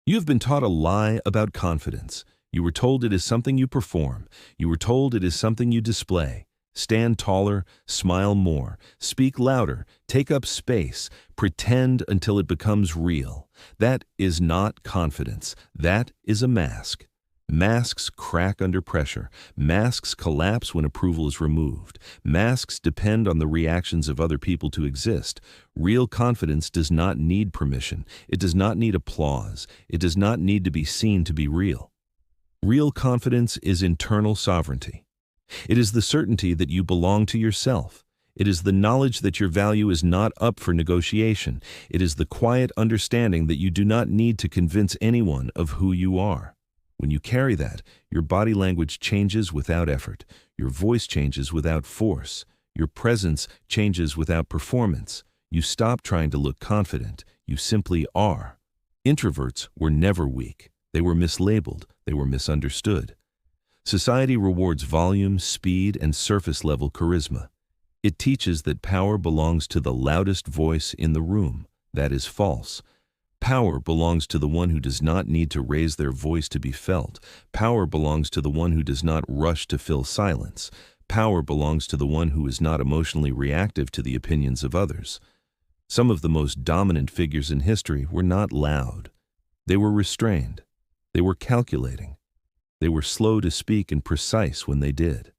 You have been taught a lie about confidence. You were told it is something you perform. You were told it is something you display. Stand taller, smile more, speak louder, take up space, pretend until it becomes real. That is not confidence. That is a mask. Masks crack under pressure. Masks collapse when approval is removed. Masks depend on the reactions of other people to exist. Real confidence does not need permission. It does not need applause. It does not need to be seen to be real. Real confidence is internal sovereignty. It is the certainty that you belong to yourself. It is the knowledge that your value is not up for negotiation. It is the quiet understanding that you do not need to convince anyone of who you are. When you carry that, your body language changes without effort. Your voice changes without force. Your presence changes without performance. You stop trying to look confident. You simply are. Introverts were never weak. They were mislabeled. They were misunderstood. Society rewards volume, speed, and surface-level charisma. It teaches that power belongs to the loudest voice in the room. That is false. Power belongs to the one who does not need to raise their voice to be felt. Power belongs to the one who does not rush to fill silence. Power belongs to the one who is not emotionally reactive to the opinions of others. Some of the most dominant figures in history were not loud. They were restrained. They were calculating. They were slow to speak and precise when they did.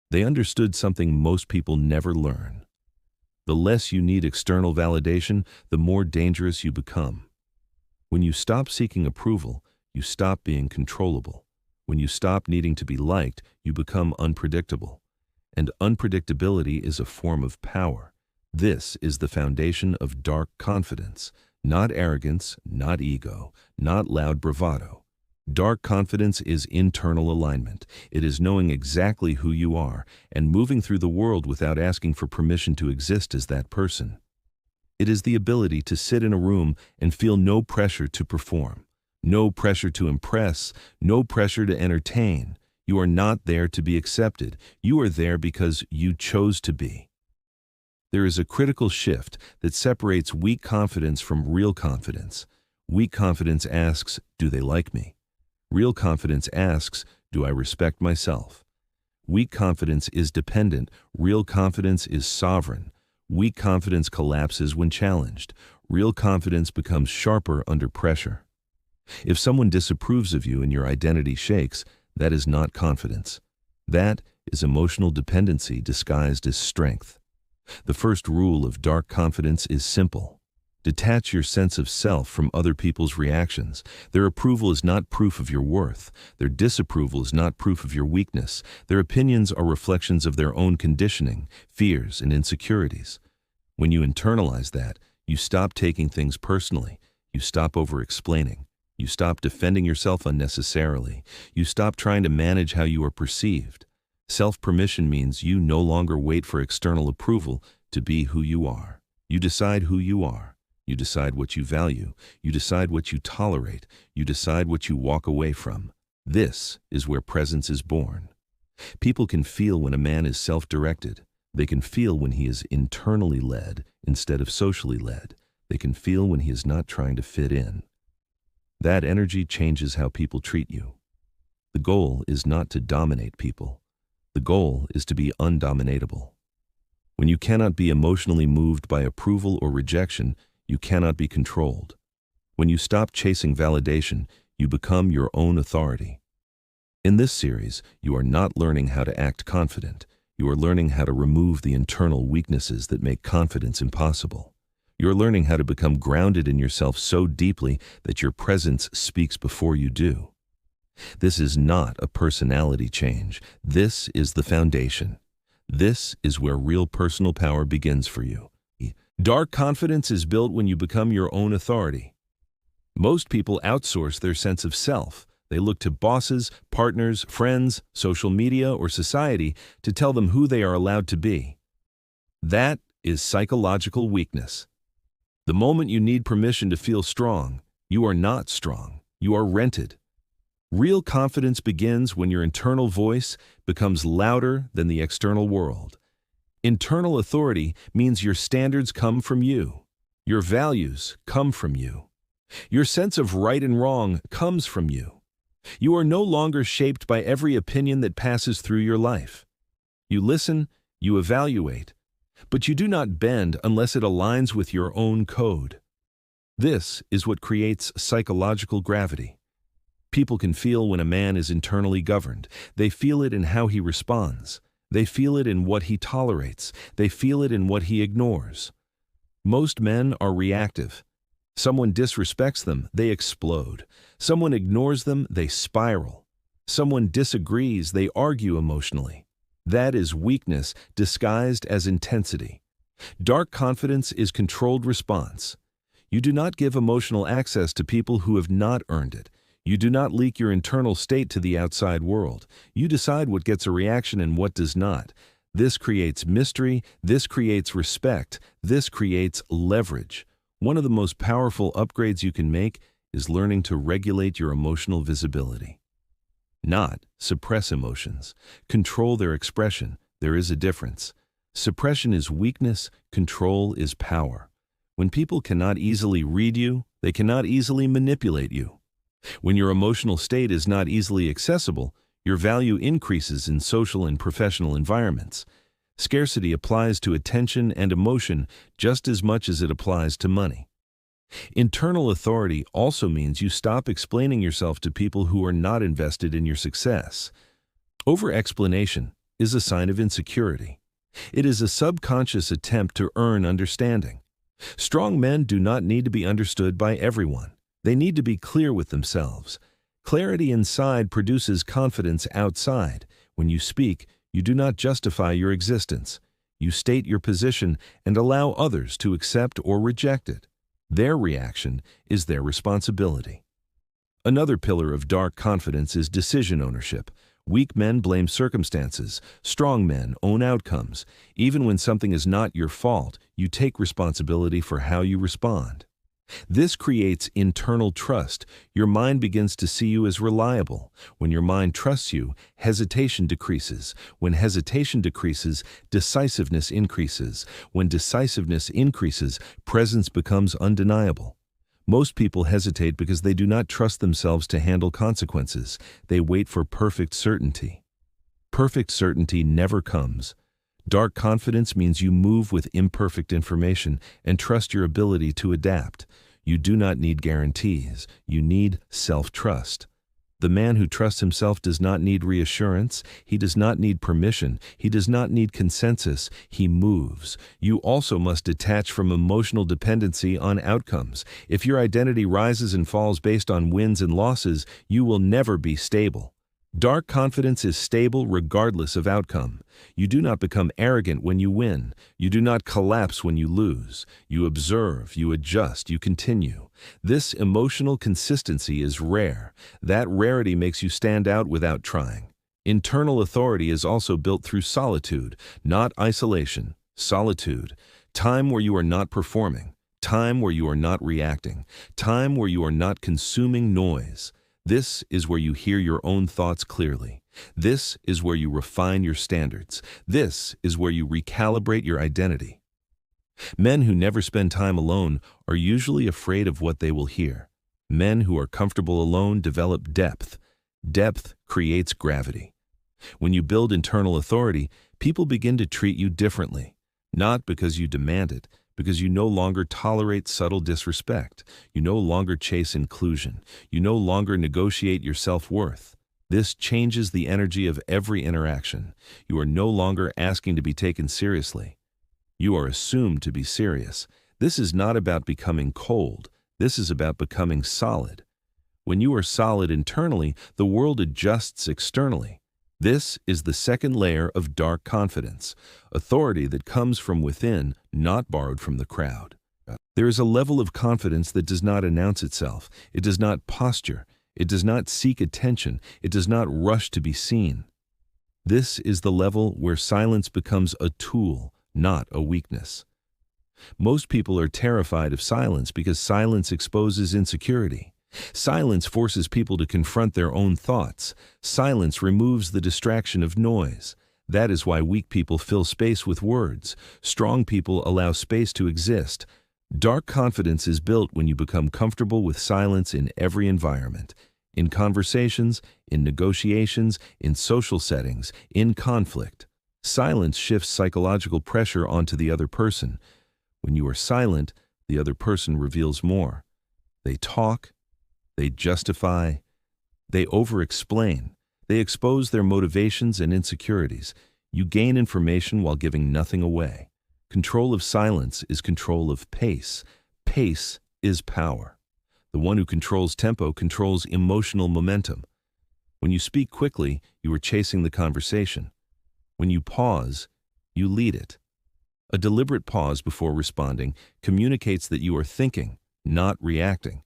They understood something most people never learn. The less you need external validation, the more dangerous you become. When you stop seeking approval, you stop being controllable. When you stop needing to be liked, you become unpredictable. And unpredictability is a form of power. This is the foundation of dark confidence, not arrogance, not ego, not loud bravado. Dark confidence is internal alignment. It is knowing exactly who you are and moving through the world without asking for permission to exist as that person. It is the ability to sit in a room and feel no pressure to perform, no pressure to impress, no pressure to entertain. You are not there to be accepted. You are there because you chose to be. There is a critical shift that separates weak confidence from real confidence. Weak confidence asks, do they like me? Real confidence asks, do I respect myself? Weak confidence is dependent. Real confidence is sovereign. Weak confidence collapses when challenged. Real confidence becomes sharper under pressure. If someone disapproves of you and your identity shakes, that is not confidence. That is emotional dependency disguised as strength. The first rule of dark confidence is simple. Detach your sense of self from other people's reactions. Their approval is not proof of your worth. Their disapproval is not proof of your weakness. Their opinions are reflections of their own conditioning, fears, and insecurities. When you internalize that, you stop taking things personally. You stop over-explaining. You stop defending yourself unnecessarily. You stop trying to manage how you are perceived. Self-permission means you no longer wait for external approval to be who you are. You decide who you are. You decide what you value. You decide what you tolerate. You decide what you walk away from. This is where presence is born. People can feel when a man is self-directed. They can feel when he is internally led instead of socially led. They can feel when he is not trying to fit in. That energy changes how people treat you. The goal is not to dominate people. The goal is to be undominatable. When you cannot be emotionally moved by approval or rejection, you cannot be controlled. When you stop chasing validation, you become your own authority. In this series, you are not learning how to act confident. You are learning how to remove the internal weaknesses that make confidence impossible. You are learning how to become grounded in yourself so deeply that your presence speaks before you do. This is not a personality change. This is the foundation. This is where real personal power begins for you. Dark confidence is built when you become your own authority. Most people outsource their sense of self. They look to bosses, partners, friends, social media, or society to tell them who they are allowed to be. That is psychological weakness. The moment you need permission to feel strong, you are not strong. You are rented. Real confidence begins when your internal voice becomes louder than the external world. Internal authority means your standards come from you. Your values come from you. Your sense of right and wrong comes from you. You are no longer shaped by every opinion that passes through your life. You listen, you evaluate, but you do not bend unless it aligns with your own code. This is what creates psychological gravity. People can feel when a man is internally governed. They feel it in how he responds. They feel it in what he tolerates. They feel it in what he ignores. Most men are reactive. Someone disrespects them, they explode. Someone ignores them, they spiral. Someone disagrees, they argue emotionally. That is weakness disguised as intensity. Dark confidence is controlled response. You do not give emotional access to people who have not earned it. You do not leak your internal state to the outside world. You decide what gets a reaction and what does not. This creates mystery, this creates respect, this creates leverage. One of the most powerful upgrades you can make is learning to regulate your emotional visibility. Not suppress emotions. Control their expression. There is a difference. Suppression is weakness, control is power. When people cannot easily read you, they cannot easily manipulate you. When your emotional state is not easily accessible, your value increases in social and professional environments. Scarcity applies to attention and emotion just as much as it applies to money. Internal authority also means you stop explaining yourself to people who are not invested in your success. Over-explanation is a sign of insecurity. It is a subconscious attempt to earn understanding. Strong men do not need to be understood by everyone. They need to be clear with themselves. Clarity inside produces confidence outside. When you speak, you do not justify your existence. You state your position and allow others to accept or reject it. Their reaction is their responsibility. Another pillar of dark confidence is decision ownership. Weak men blame circumstances. Strong men own outcomes. Even when something is not your fault, you take responsibility for how you respond. This creates internal trust. Your mind begins to see you as reliable. When your mind trusts you, hesitation decreases. When hesitation decreases, decisiveness increases. When decisiveness increases, presence becomes undeniable. Most people hesitate because they do not trust themselves to handle consequences. They wait for perfect certainty. Perfect certainty never comes. Dark confidence means you move with imperfect information and trust your ability to adapt. You do not need guarantees. You need self-trust. The man who trusts himself does not need reassurance. He does not need permission. He does not need consensus. He moves. You also must detach from emotional dependency on outcomes. If your identity rises and falls based on wins and losses, you will never be stable. Dark confidence is stable regardless of outcome. You do not become arrogant when you win. You do not collapse when you lose. You observe, you adjust, you continue. This emotional consistency is rare. That rarity makes you stand out without trying. Internal authority is also built through solitude, not isolation. Solitude, time where you are not performing, time where you are not reacting, time where you are not consuming noise. This is where you hear your own thoughts clearly. This is where you refine your standards. This is where you recalibrate your identity. Men who never spend time alone are usually afraid of what they will hear. Men who are comfortable alone develop depth. Depth creates gravity. When you build internal authority, people begin to treat you differently. Not because you demand it, because you no longer tolerate subtle disrespect. You no longer chase inclusion. You no longer negotiate your self-worth. This changes the energy of every interaction. You are no longer asking to be taken seriously. You are assumed to be serious. This is not about becoming cold. This is about becoming solid. When you are solid internally, the world adjusts externally. This is the second layer of dark confidence, authority that comes from within, not borrowed from the crowd. There is a level of confidence that does not announce itself. It does not posture. It does not seek attention. It does not rush to be seen. This is the level where silence becomes a tool, not a weakness. Most people are terrified of silence because silence exposes insecurity. Silence forces people to confront their own thoughts. Silence removes the distraction of noise. That is why weak people fill space with words. Strong people allow space to exist. Dark confidence is built when you become comfortable with silence in every environment, in conversations, in negotiations, in social settings, in conflict. Silence shifts psychological pressure onto the other person. When you are silent, the other person reveals more. They talk, they justify, they over-explain, they expose their motivations and insecurities. You gain information while giving nothing away. Control of silence is control of pace. Pace is power. The one who controls tempo controls emotional momentum. When you speak quickly, you are chasing the conversation. When you pause, you lead it. A deliberate pause before responding communicates that you are thinking, not reacting.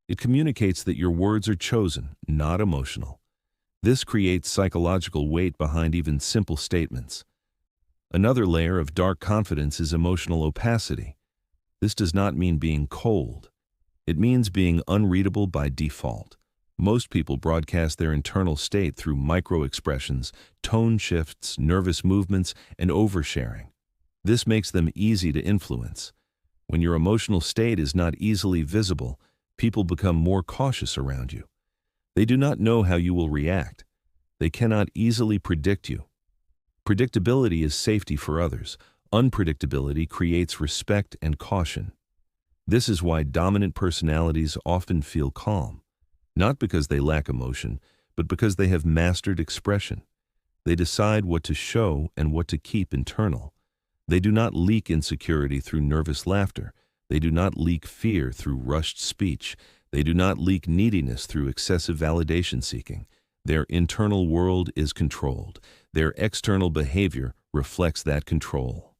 It communicates that your words are chosen, not emotional. This creates psychological weight behind even simple statements. Another layer of dark confidence is emotional opacity. This does not mean being cold. It means being unreadable by default. Most people broadcast their internal state through micro-expressions, tone shifts, nervous movements, and oversharing. This makes them easy to influence. When your emotional state is not easily visible, people become more cautious around you. They do not know how you will react. They cannot easily predict you. Predictability is safety for others. Unpredictability creates respect and caution. This is why dominant personalities often feel calm, not because they lack emotion, but because they have mastered expression. They decide what to show and what to keep internal. They do not leak insecurity through nervous laughter. They do not leak fear through rushed speech. They do not leak neediness through excessive validation seeking. Their internal world is controlled. Their external behavior reflects that control.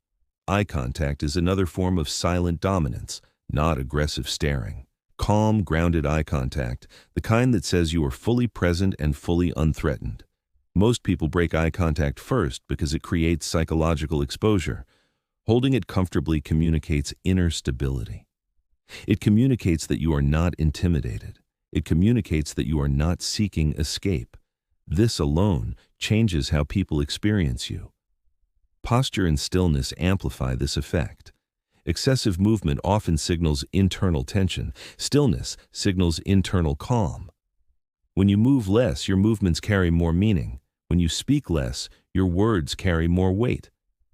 Eye contact is another form of silent dominance, not aggressive staring. Calm, grounded eye contact, the kind that says you are fully present and fully unthreatened. Most people break eye contact first because it creates psychological exposure. Holding it comfortably communicates inner stability. It communicates that you are not intimidated. It communicates that you are not seeking escape. This alone changes how people experience you. Posture and stillness amplify this effect. Excessive movement often signals internal tension. Stillness signals internal calm. When you move less, your movements carry more meaning. When you speak less, your words carry more weight.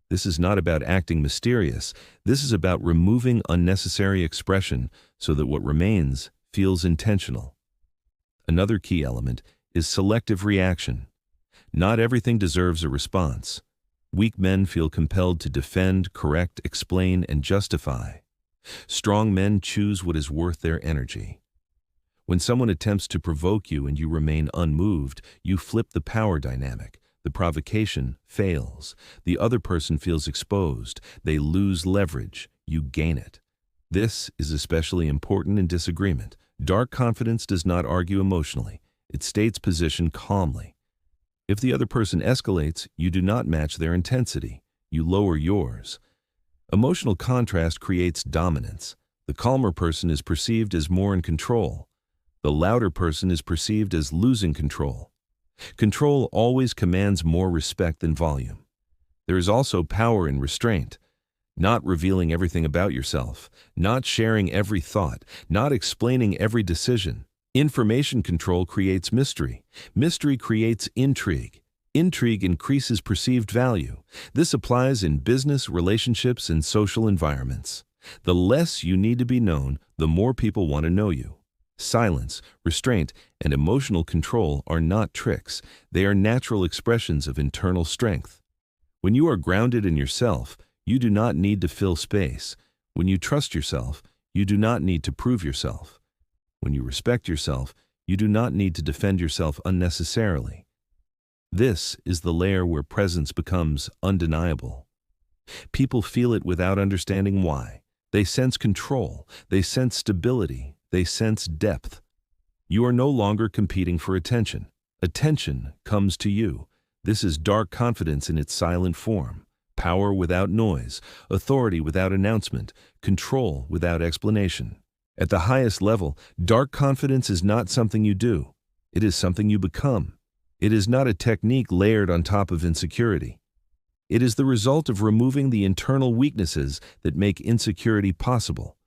This is not about acting mysterious. This is about removing unnecessary expression so that what remains feels intentional. Another key element is selective reaction. Not everything deserves a response. Weak men feel compelled to defend, correct, explain, and justify. Strong men choose what is worth their energy. When someone attempts to provoke you and you remain unmoved, you flip the power dynamic. The provocation fails. The other person feels exposed. They lose leverage. You gain it. This is especially important in disagreement. Dark confidence does not argue emotionally. It states position calmly. If the other person escalates, you do not match their intensity. You lower yours. Emotional contrast creates dominance. The calmer person is perceived as more in control. The louder person is perceived as losing control. Control always commands more respect than volume. There is also power in restraint. Not revealing everything about yourself, not sharing every thought, not explaining every decision. Information control creates mystery. Mystery creates intrigue. Intrigue increases perceived value. This applies in business, relationships, and social environments. The less you need to be known, the more people want to know you. Silence, restraint, and emotional control are not tricks. They are natural expressions of internal strength. When you are grounded in yourself, you do not need to fill space. When you trust yourself, you do not need to prove yourself. When you respect yourself, you do not need to defend yourself unnecessarily. This is the layer where presence becomes undeniable. People feel it without understanding why. They sense control. They sense stability. They sense depth. You are no longer competing for attention. Attention comes to you. This is dark confidence in its silent form. Power without noise, authority without announcement, control without explanation. At the highest level, dark confidence is not something you do. It is something you become. It is not a technique layered on top of insecurity. It is the result of removing the internal weaknesses that make insecurity possible.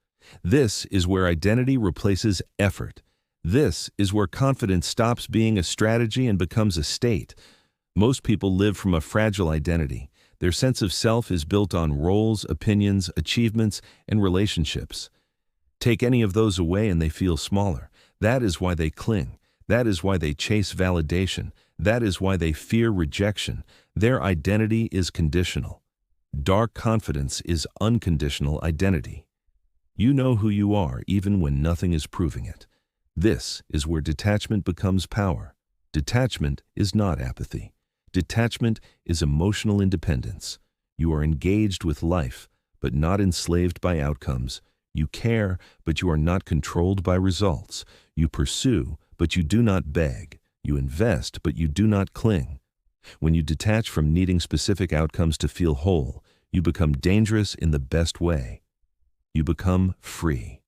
This is where identity replaces effort. This is where confidence stops being a strategy and becomes a state. Most people live from a fragile identity. Their sense of self is built on roles, opinions, achievements, and relationships. Take any of those away and they feel smaller. That is why they cling. That is why they chase validation. That is why they fear rejection. Their identity is conditional. Dark confidence is unconditional identity. You know who you are even when nothing is proving it. This is where detachment becomes power. Detachment is not apathy. Detachment is emotional independence. You are engaged with life, but not enslaved by outcomes. You care, but you are not controlled by results. You pursue, but you do not beg. You invest, but you do not cling. When you detach from needing specific outcomes to feel whole, you become dangerous in the best way. You become free.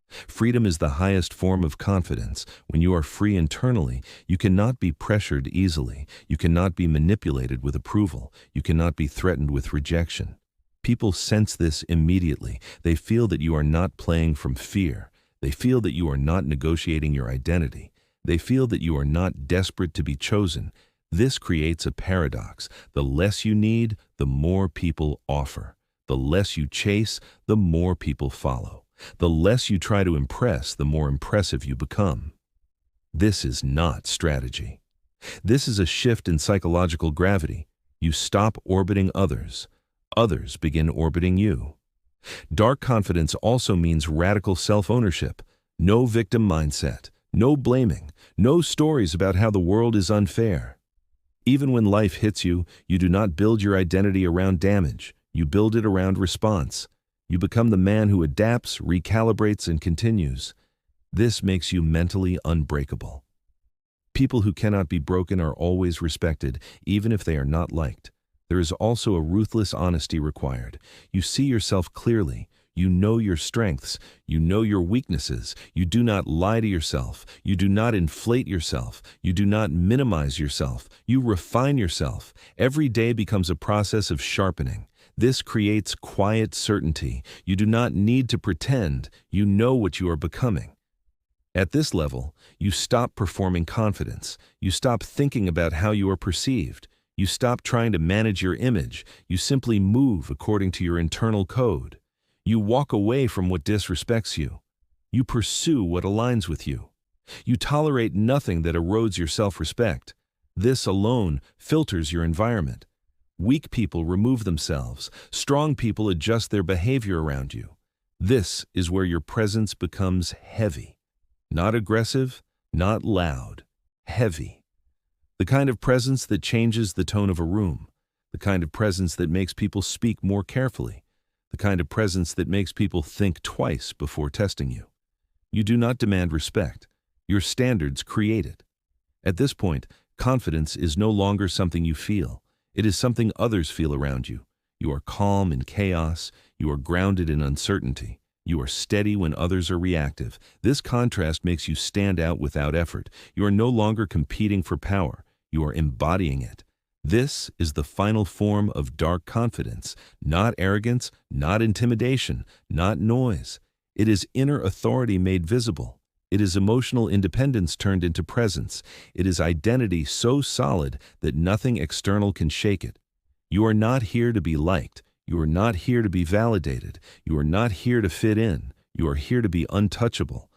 Freedom is the highest form of confidence. When you are free internally, you cannot be pressured easily. You cannot be manipulated with approval. You cannot be threatened with rejection. People sense this immediately. They feel that you are not playing from fear. They feel that you are not negotiating your identity. They feel that you are not desperate to be chosen. This creates a paradox. The less you need, the more people offer. The less you chase, the more people follow. The less you try to impress, the more impressive you become. This is not strategy. This is a shift in psychological gravity. You stop orbiting others. Others begin orbiting you. Dark confidence also means radical self-ownership. No victim mindset. No blaming. No stories about how the world is unfair. Even when life hits you, you do not build your identity around damage. You build it around response. You become the man who adapts, recalibrates, and continues. This makes you mentally unbreakable. People who cannot be broken are always respected, even if they are not liked. There is also a ruthless honesty required. You see yourself clearly. You know your strengths. You know your weaknesses. You do not lie to yourself. You do not inflate yourself. You do not minimize yourself. You refine yourself. Every day becomes a process of sharpening. This creates quiet certainty. You do not need to pretend. You know what you are becoming. At this level, you stop performing confidence. You stop thinking about how you are perceived. You stop trying to manage your image. You simply move according to your internal code. You walk away from what disrespects you. You pursue what aligns with you. You tolerate nothing that erodes your self-respect. This alone filters your environment. Weak people remove themselves. Strong people adjust their behavior around you. This is where your presence becomes heavy. Not aggressive, not loud, heavy. The kind of presence that changes the tone of a room. The kind of presence that makes people speak more carefully. The kind of presence that makes people think twice before testing you. You do not demand respect. Your standards create it. At this point, confidence is no longer something you feel. It is something others feel around you. You are calm in chaos. You are grounded in uncertainty. You are steady when others are reactive. This contrast makes you stand out without effort. You are no longer competing for power. You are embodying it. This is the final form of dark confidence, not arrogance, not intimidation, not noise. It is inner authority made visible. It is emotional independence turned into presence. It is identity so solid that nothing external can shake it. You are not here to be liked. You are not here to be validated. You are not here to fit in. You are here to be untouchable.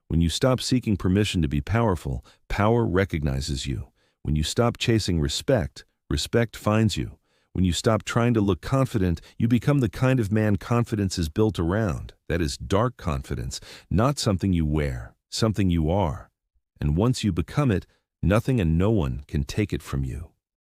When you stop seeking permission to be powerful, power recognizes you. When you stop chasing respect, respect finds you. When you stop trying to look confident, you become the kind of man confidence is built around. That is dark confidence, not something you wear, something you are. And once you become it, nothing and no one can take it from you.